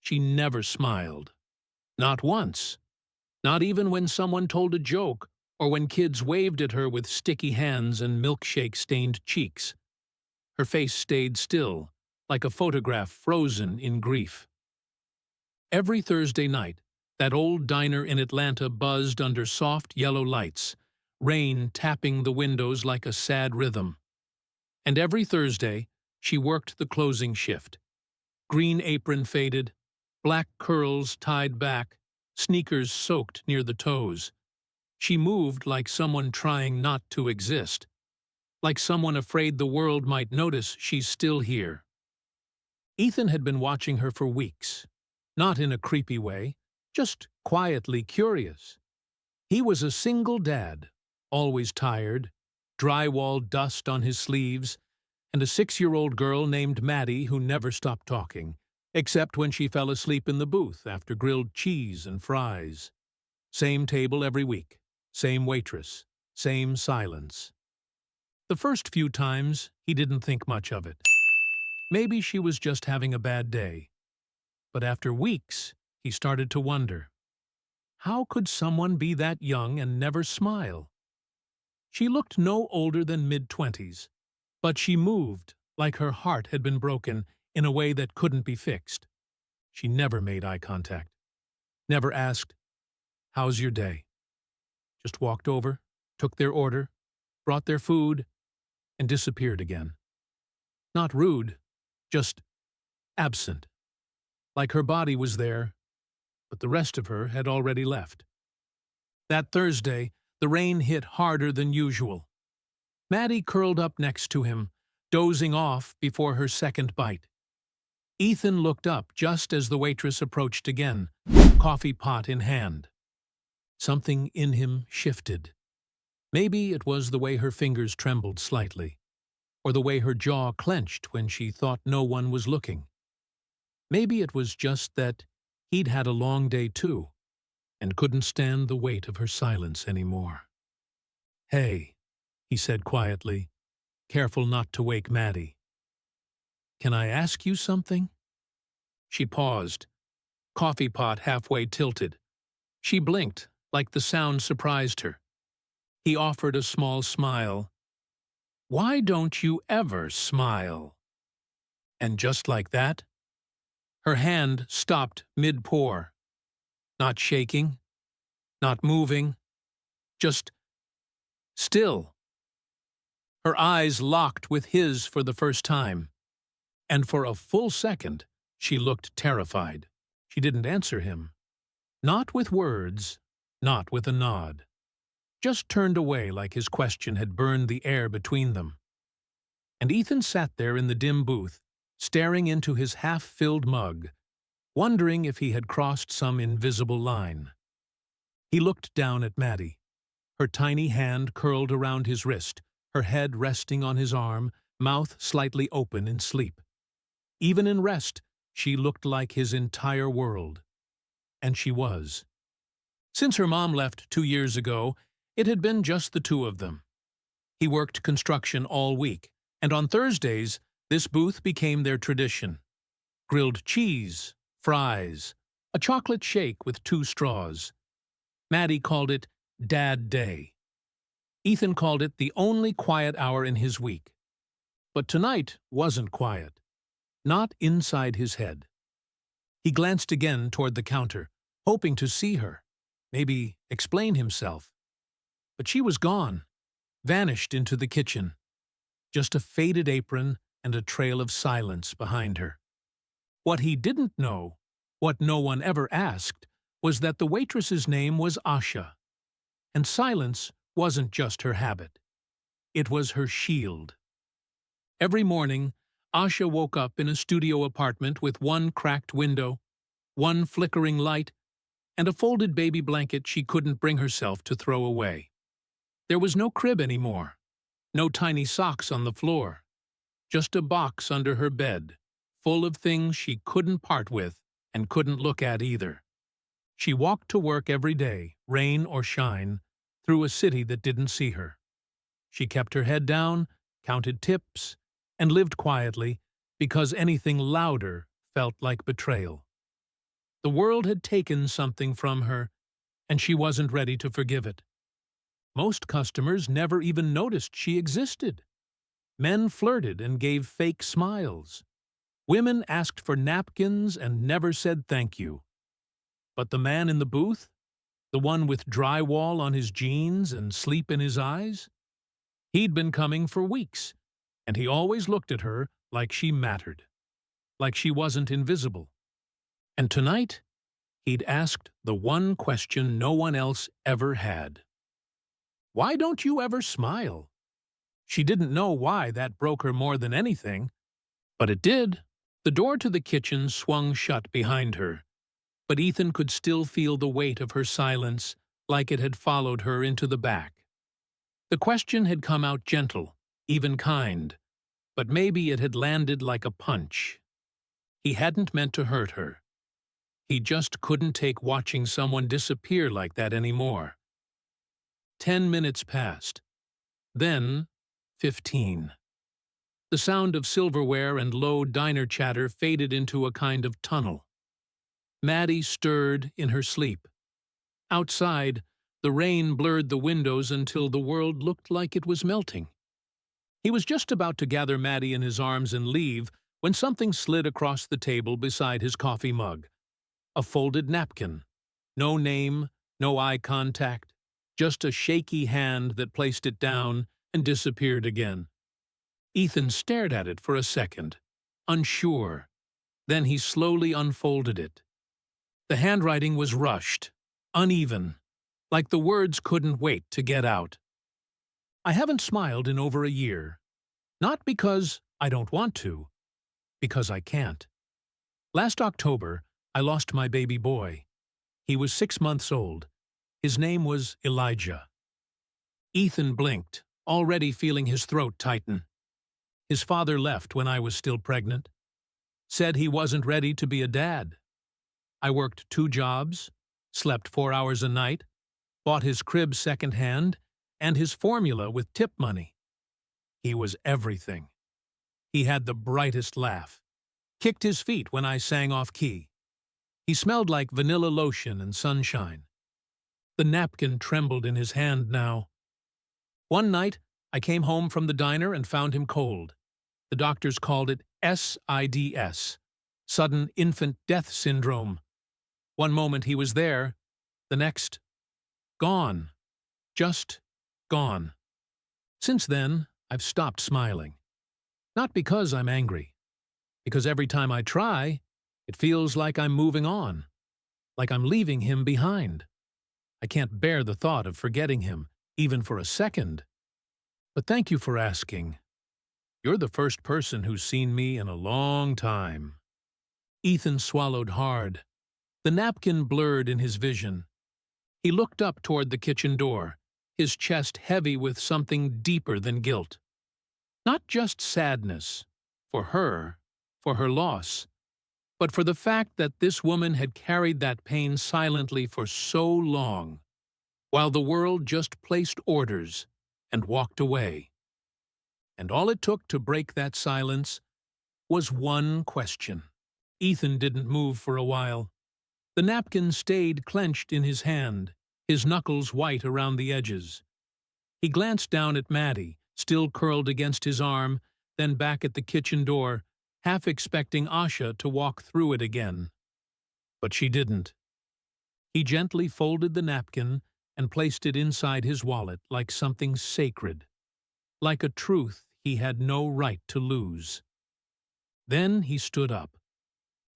She never smiled. Not once. Not even when someone told a joke or when kids waved at her with sticky hands and milkshake-stained cheeks. Her face stayed still, like a photograph frozen in grief. Every Thursday night, that old diner in Atlanta buzzed under soft yellow lights, rain tapping the windows like a sad rhythm. And every Thursday, she worked the closing shift. Green apron faded, black curls tied back, sneakers soaked near the toes. She moved like someone trying not to exist, like someone afraid the world might notice she's still here. Ethan had been watching her for weeks, not in a creepy way, just quietly curious. He was a single dad, always tired, drywall dust on his sleeves, and a 6-year-old girl named Maddie who never stopped talking, except when she fell asleep in the booth after grilled cheese and fries. Same table every week, same waitress, same silence. The first few times, he didn't think much of it. Maybe she was just having a bad day. But after weeks, he started to wonder. How could someone be that young and never smile? She looked no older than mid-20s, but she moved like her heart had been broken in a way that couldn't be fixed. She never made eye contact, never asked, "How's your day?" Just walked over, took their order, brought their food, and disappeared again. Not rude, just absent. Like her body was there, but the rest of her had already left. That Thursday, the rain hit harder than usual. Maddie curled up next to him, dozing off before her second bite. Ethan looked up just as the waitress approached again, coffee pot in hand. Something in him shifted. Maybe it was the way her fingers trembled slightly, or the way her jaw clenched when she thought no one was looking. Maybe it was just that he'd had a long day too, and couldn't stand the weight of her silence anymore. "Hey," he said quietly, careful not to wake Maddie. "Can I ask you something?" She paused, coffee pot halfway tilted. She blinked, like the sound surprised her. He offered a small smile. "Why don't you ever smile?" And just like that, her hand stopped mid-pour. Not shaking, not moving, just still. Her eyes locked with his for the first time, and for a full second she looked terrified. She didn't answer him. Not with words, not with a nod. Just turned away like his question had burned the air between them. And Ethan sat there in the dim booth, staring into his half-filled mug, wondering if he had crossed some invisible line. He looked down at Maddie, her tiny hand curled around his wrist, her head resting on his arm, mouth slightly open in sleep. Even in rest, she looked like his entire world. And she was. Since her mom left 2 years ago, it had been just the two of them. He worked construction all week, and on Thursdays, this booth became their tradition. Grilled cheese, fries, a chocolate shake with 2 straws. Maddie called it Dad Day. Ethan called it the only quiet hour in his week. But tonight wasn't quiet. Not inside his head. He glanced again toward the counter, hoping to see her, maybe explain himself. But she was gone, vanished into the kitchen. Just a faded apron and a trail of silence behind her. What he didn't know, what no one ever asked, was that the waitress's name was Asha. And silence wasn't just her habit. It was her shield. Every morning, Asha woke up in a studio apartment with one cracked window, one flickering light, and a folded baby blanket she couldn't bring herself to throw away. There was no crib anymore, no tiny socks on the floor, just a box under her bed, full of things she couldn't part with and couldn't look at either. She walked to work every day, rain or shine, through a city that didn't see her. She kept her head down, counted tips, and lived quietly because anything louder felt like betrayal. The world had taken something from her, and she wasn't ready to forgive it. Most customers never even noticed she existed. Men flirted and gave fake smiles. Women asked for napkins and never said thank you. But the man in the booth, the one with drywall on his jeans and sleep in his eyes, he'd been coming for weeks, and he always looked at her like she mattered, like she wasn't invisible. And tonight, he'd asked the one question no one else ever had. "Why don't you ever smile?" She didn't know why that broke her more than anything, but it did. The door to the kitchen swung shut behind her, but Ethan could still feel the weight of her silence like it had followed her into the back. The question had come out gentle, even kind, but maybe it had landed like a punch. He hadn't meant to hurt her. He just couldn't take watching someone disappear like that anymore. 10 minutes passed. Then 15. The sound of silverware and low diner chatter faded into a kind of tunnel. Maddie stirred in her sleep. Outside, the rain blurred the windows until the world looked like it was melting. He was just about to gather Maddie in his arms and leave when something slid across the table beside his coffee mug. A folded napkin. No name, no eye contact, just a shaky hand that placed it down and disappeared again. Ethan stared at it for a second, unsure. Then he slowly unfolded it. The handwriting was rushed, uneven, like the words couldn't wait to get out. "I haven't smiled in over a year. Not because I don't want to, because I can't. Last October, I lost my baby boy. He was 6 months old. His name was Elijah." Ethan blinked, already feeling his throat tighten. "His father left when I was still pregnant. Said he wasn't ready to be a dad. I worked 2 jobs, slept 4 hours a night, bought his crib secondhand, and his formula with tip money. He was everything. He had the brightest laugh, kicked his feet when I sang off key. He smelled like vanilla lotion and sunshine." The napkin trembled in his hand now. "One night, I came home from the diner and found him cold. The doctors called it SIDS, sudden infant death syndrome. One moment he was there, the next, gone. Just gone. Since then, I've stopped smiling. Not because I'm angry, because every time I try, it feels like I'm moving on, like I'm leaving him behind. I can't bear the thought of forgetting him, even for a second. But thank you for asking. You're the first person who's seen me in a long time." Ethan swallowed hard. The napkin blurred in his vision. He looked up toward the kitchen door, his chest heavy with something deeper than guilt. Not just sadness, for her loss, but for the fact that this woman had carried that pain silently for so long, while the world just placed orders and walked away. And all it took to break that silence was one question. Ethan didn't move for a while. The napkin stayed clenched in his hand, his knuckles white around the edges. He glanced down at Maddie, still curled against his arm, then back at the kitchen door, half expecting Asha to walk through it again. But she didn't. He gently folded the napkin and placed it inside his wallet like something sacred, like a truth he had no right to lose. Then he stood up.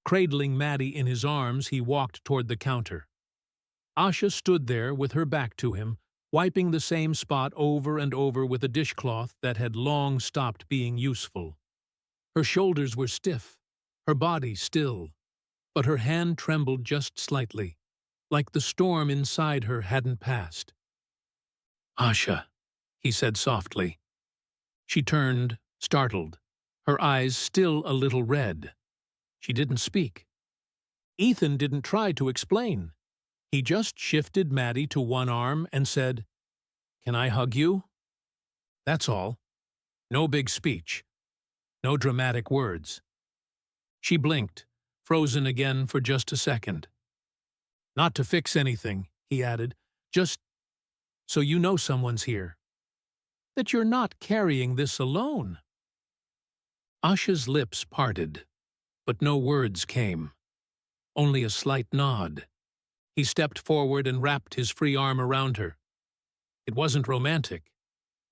Cradling Maddie in his arms, he walked toward the counter. Asha stood there with her back to him, wiping the same spot over and over with a dishcloth that had long stopped being useful. Her shoulders were stiff, her body still, but her hand trembled just slightly, like the storm inside her hadn't passed. "Asha," he said softly. She turned, startled, her eyes still a little red. She didn't speak. Ethan didn't try to explain. He just shifted Maddie to one arm and said, "Can I hug you?" That's all. No big speech. No dramatic words. She blinked, frozen again for just a second. Not to fix anything, he added, just so you know someone's here. That you're not carrying this alone. Asha's lips parted, but no words came, only a slight nod. He stepped forward and wrapped his free arm around her. It wasn't romantic.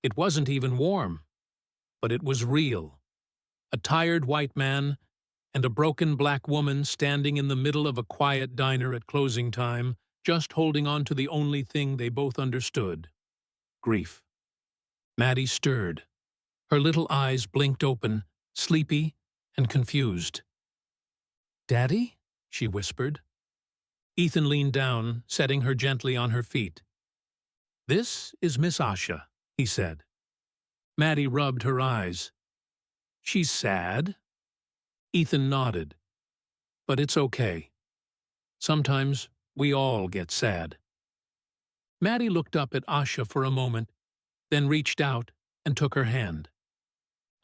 It wasn't even warm. But it was real. A tired white man and a broken black woman standing in the middle of a quiet diner at closing time, just holding on to the only thing they both understood: grief. Maddie stirred. Her little eyes blinked open, sleepy and confused. "Daddy?" she whispered. Ethan leaned down, setting her gently on her feet. "This is Miss Asha," he said. Maddie rubbed her eyes. "She's sad?" Ethan nodded. "But it's okay. Sometimes we all get sad." Maddie looked up at Asha for a moment, then reached out and took her hand.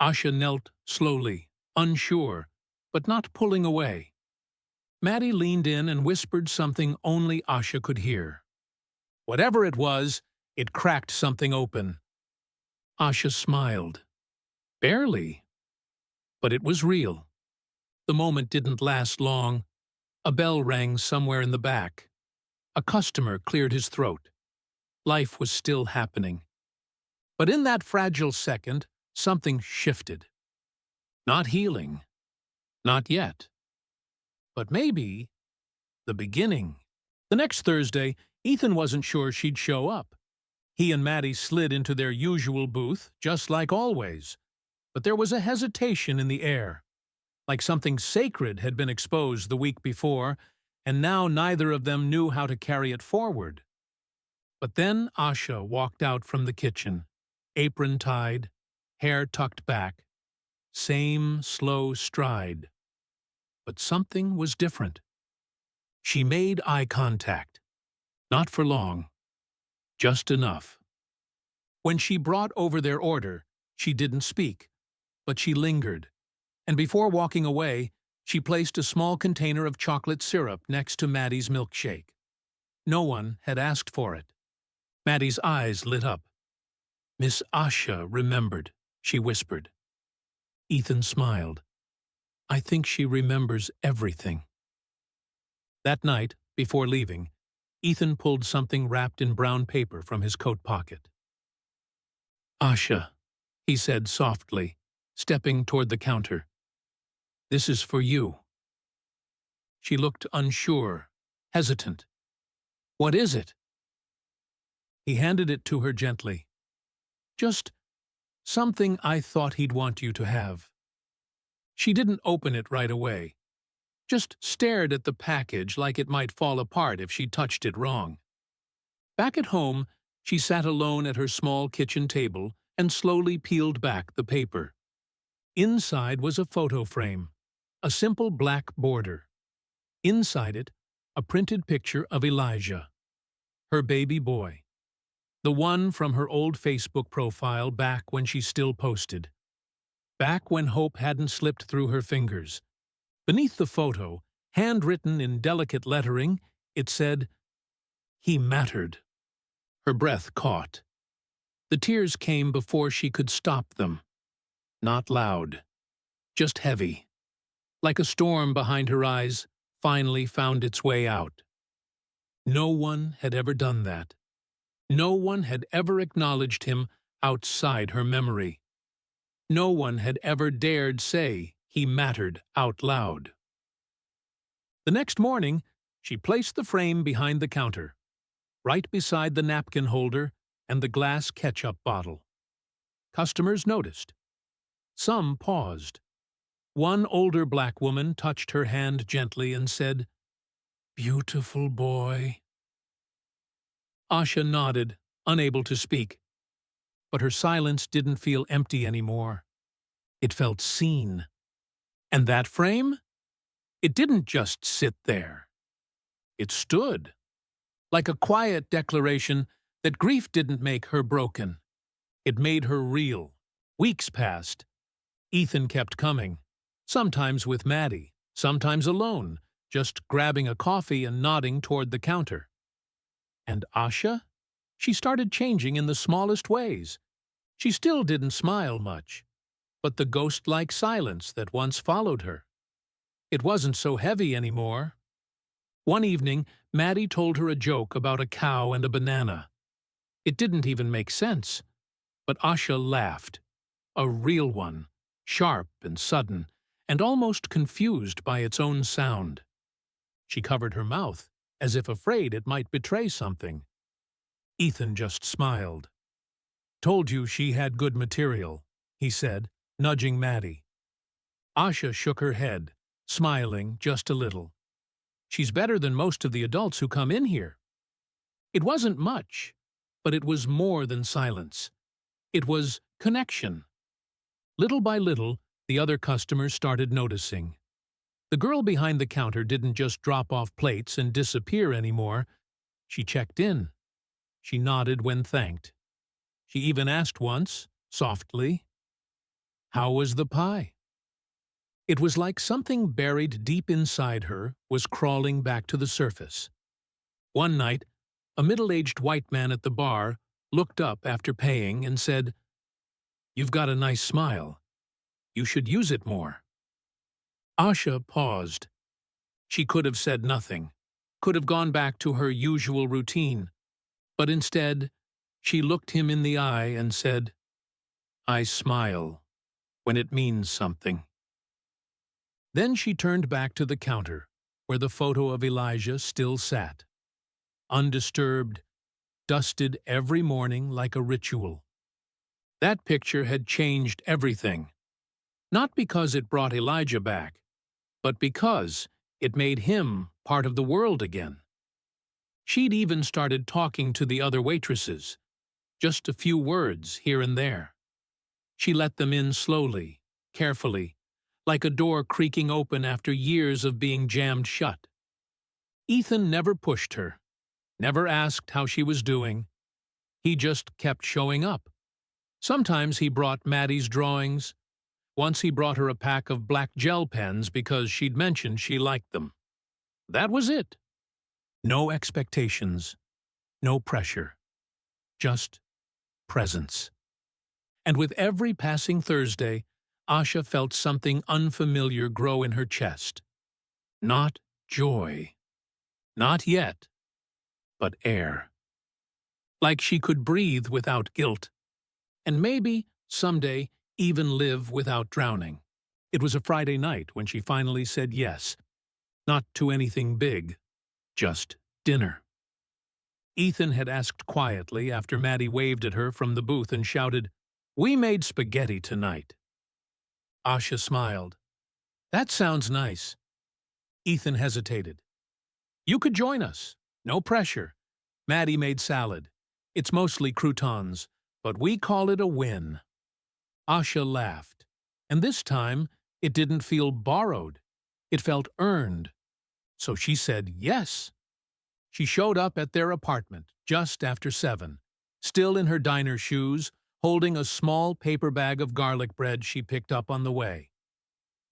Asha knelt slowly, unsure, but not pulling away. Maddie leaned in and whispered something only Asha could hear. Whatever it was, it cracked something open. Asha smiled. Barely. But it was real. The moment didn't last long. A bell rang somewhere in the back. A customer cleared his throat. Life was still happening. But in that fragile second, something shifted. Not healing. Not yet. But maybe the beginning. The next Thursday, Ethan wasn't sure she'd show up. He and Maddie slid into their usual booth, just like always. But there was a hesitation in the air, like something sacred had been exposed the week before, and now neither of them knew how to carry it forward. But then Asha walked out from the kitchen, apron tied, hair tucked back, same slow stride. But something was different. She made eye contact. Not for long. Just enough. When she brought over their order, she didn't speak, but she lingered, and before walking away, she placed a small container of chocolate syrup next to Maddie's milkshake. No one had asked for it. Maddie's eyes lit up. "Miss Asha remembered," she whispered. Ethan smiled. "I think she remembers everything." That night, before leaving, Ethan pulled something wrapped in brown paper from his coat pocket. "Asha," he said softly, stepping toward the counter. "This is for you." She looked unsure, hesitant. "What is it?" He handed it to her gently. "Just something I thought he'd want you to have." She didn't open it right away, just stared at the package like it might fall apart if she touched it wrong. Back at home, she sat alone at her small kitchen table and slowly peeled back the paper. Inside was a photo frame, a simple black border. Inside it, a printed picture of Elijah, her baby boy, the one from her old Facebook profile back when she still posted, back when hope hadn't slipped through her fingers. Beneath the photo, handwritten in delicate lettering, it said, "He mattered." Her breath caught. The tears came before she could stop them. Not loud, just heavy. Like a storm behind her eyes, finally found its way out. No one had ever done that. No one had ever acknowledged him outside her memory. No one had ever dared say he mattered out loud. The next morning, she placed the frame behind the counter, right beside the napkin holder and the glass ketchup bottle. Customers noticed. Some paused. One older black woman touched her hand gently and said, "Beautiful boy." Asha nodded, unable to speak. But her silence didn't feel empty anymore. It felt seen. And that frame? It didn't just sit there. It stood, like a quiet declaration that grief didn't make her broken. It made her real. Weeks passed. Ethan kept coming, sometimes with Maddie, sometimes alone, just grabbing a coffee and nodding toward the counter. And Asha? She started changing in the smallest ways. She still didn't smile much, but the ghost-like silence that once followed her. It wasn't so heavy anymore. One evening, Maddie told her a joke about a cow and a banana. It didn't even make sense, but Asha laughed. A real one, sharp and sudden, and almost confused by its own sound. She covered her mouth, as if afraid it might betray something. Ethan just smiled. "Told you she had good material," he said, nudging Maddie. Asha shook her head, smiling just a little. "She's better than most of the adults who come in here." It wasn't much, but it was more than silence. It was connection. Little by little, the other customers started noticing. The girl behind the counter didn't just drop off plates and disappear anymore. She checked in. She nodded when thanked. She even asked once, softly, "How was the pie?" It was like something buried deep inside her was crawling back to the surface. One night, a middle-aged white man at the bar looked up after paying and said, "You've got a nice smile. You should use it more." Asha paused. She could have said nothing, could have gone back to her usual routine, but instead, she looked him in the eye and said, "I smile when it means something." Then she turned back to the counter, where the photo of Elijah still sat. Undisturbed, dusted every morning like a ritual. That picture had changed everything. Not because it brought Elijah back, but because it made him part of the world again. She'd even started talking to the other waitresses, just a few words here and there. She let them in slowly, carefully, like a door creaking open after years of being jammed shut. Ethan never pushed her, never asked how she was doing. He just kept showing up. Sometimes he brought Maddie's drawings. Once he brought her a pack of black gel pens because she'd mentioned she liked them. That was it. No expectations, no pressure, just presence. And with every passing Thursday, Asha felt something unfamiliar grow in her chest. Not joy. Not yet. But air. Like she could breathe without guilt. And maybe, someday, even live without drowning. It was a Friday night when she finally said yes. Not to anything big. Just dinner. Ethan had asked quietly after Maddie waved at her from the booth and shouted, "We made spaghetti tonight." Asha smiled. "That sounds nice." Ethan hesitated. "You could join us. No pressure. Maddie made salad. It's mostly croutons, but we call it a win." Asha laughed, and this time it didn't feel borrowed. It felt earned. So she said yes. She showed up at their apartment just after 7, still in her diner shoes, holding a small paper bag of garlic bread she picked up on the way.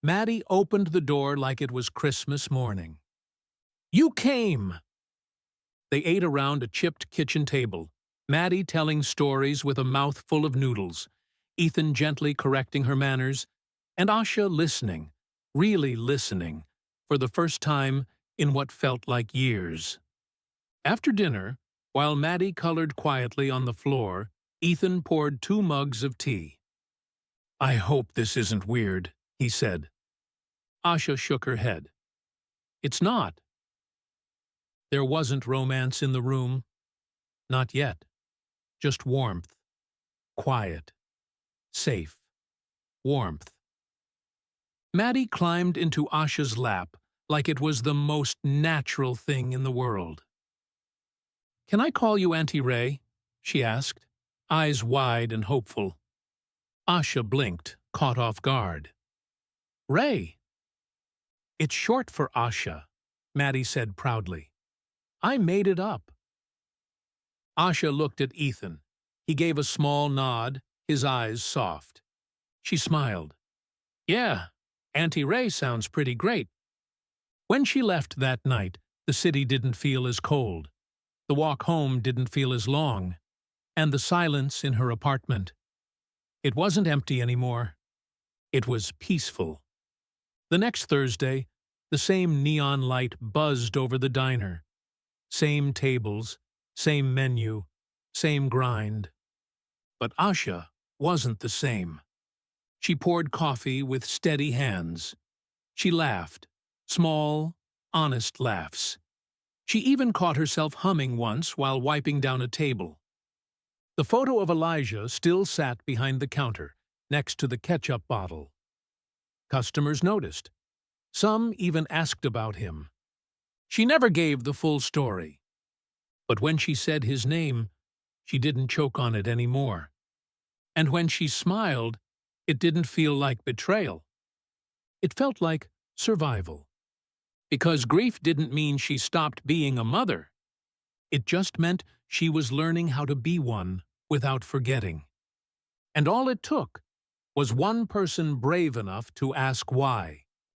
Maddie opened the door like it was Christmas morning. "You came!" They ate around a chipped kitchen table, Maddie telling stories with a mouth full of noodles, Ethan gently correcting her manners, and Asha listening, really listening, for the first time in what felt like years. After dinner, while Maddie colored quietly on the floor, Ethan poured 2 mugs of tea. "I hope this isn't weird," he said. Asha shook her head. "It's not." There wasn't romance in the room. Not yet. Just warmth. Quiet. Safe. Warmth. Maddie climbed into Asha's lap like it was the most natural thing in the world. "Can I call you Auntie Ray?" she asked, eyes wide and hopeful. Asha blinked, caught off guard. "Ray." "It's short for Asha," Maddie said proudly. "I made it up." Asha looked at Ethan. He gave a small nod, his eyes soft. She smiled. "Yeah, Auntie Ray sounds pretty great." When she left that night, the city didn't feel as cold. The walk home didn't feel as long. And the silence in her apartment. It wasn't empty anymore. It was peaceful. The next Thursday, the same neon light buzzed over the diner. Same tables, same menu, same grind. But Asha wasn't the same. She poured coffee with steady hands. She laughed, small, honest laughs. She even caught herself humming once while wiping down a table. The photo of Elijah still sat behind the counter, next to the ketchup bottle. Customers noticed. Some even asked about him. She never gave the full story. But when she said his name, she didn't choke on it anymore. And when she smiled, it didn't feel like betrayal. It felt like survival. Because grief didn't mean she stopped being a mother. It just meant she was learning how to be one without forgetting. And all it took was one person brave enough to ask why.